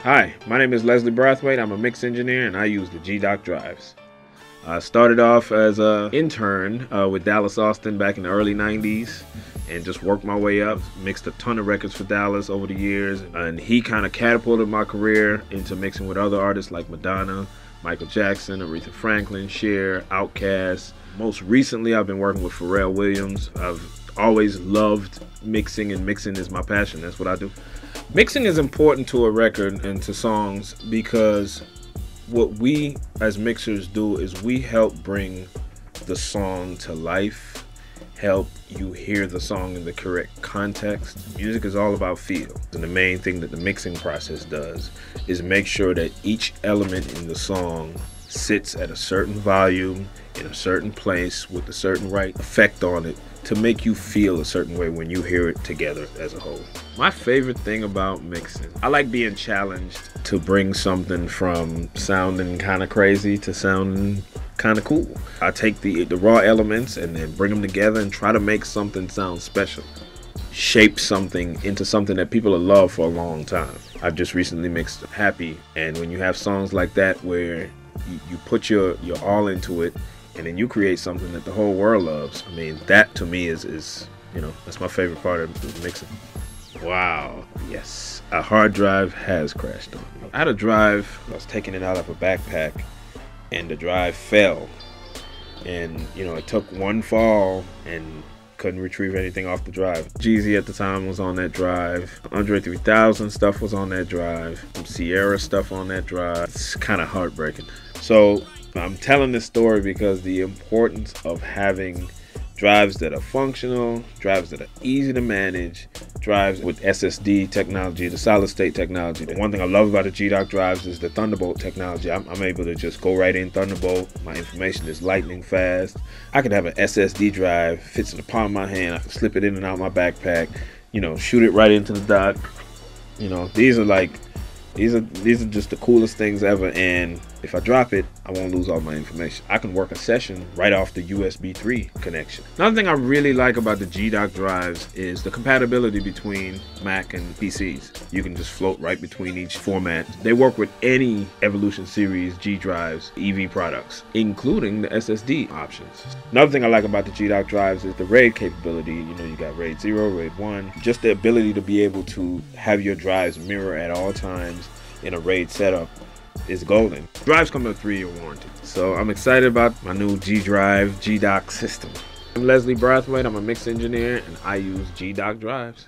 Hi, my name is Leslie Brathwaite. I'm a mix engineer and I use the G-Doc drives. I started off as an intern with Dallas Austin back in the early 90s and just worked my way up, mixed a ton of records for Dallas over the years, and he kind of catapulted my career into mixing with other artists like Madonna, Michael Jackson, Aretha Franklin, Cher, Outkast. Most recently I've been working with Pharrell Williams. I've always loved mixing, and mixing is my passion. That's what I do. Mixing is important to a record and to songs because what we as mixers do is we help bring the song to life, help you hear the song in the correct context. Music is all about feel, and the main thing that the mixing process does is make sure that each element in the song sits at a certain volume, in a certain place, with a certain right effect on it to make you feel a certain way when you hear it together as a whole. My favorite thing about mixing, I like being challenged to bring something from sounding kind of crazy to sounding kind of cool. I take the raw elements and then bring them together and try to make something sound special. Shape something into something that people have loved for a long time. I've just recently mixed Happy, and when you have songs like that where you put your all into it and then you create something that the whole world loves, I mean, that to me is you know, that's my favorite part of mixing. Wow, yes, a hard drive has crashed on me. I had a drive, I was taking it out of a backpack and the drive fell, and you know, it took one fall and couldn't retrieve anything off the drive. Jeezy at the time was on that drive, Andre 3000 stuff was on that drive, some Sierra stuff on that drive. It's kind of heartbreaking. So I'm telling this story because the importance of having drives that are functional, drives that are easy to manage, drives with SSD technology, the solid state technology. The one thing I love about the G-Doc drives is the Thunderbolt technology. I'm able to just go right in Thunderbolt. My information is lightning fast. I could have an SSD drive, fits in the palm of my hand. I can slip it in and out my backpack, you know, shoot it right into the dock. You know, these are just the coolest things ever, and if I drop it, I won't lose all my information. I can work a session right off the USB 3 connection. Another thing I really like about the G-Doc drives is the compatibility between Mac and PCs. You can just float right between each format. They work with any Evolution Series G drives, EV products, including the SSD options. Another thing I like about the G-Doc drives is the RAID capability. You know, you got RAID 0, RAID 1, just the ability to be able to have your drives mirror at all times in a RAID setup is golden. Drives come with a 3-year warranty. So I'm excited about my new G-Drive G-Doc system. I'm Leslie Brathwaite, I'm a mix engineer and I use G-Doc drives.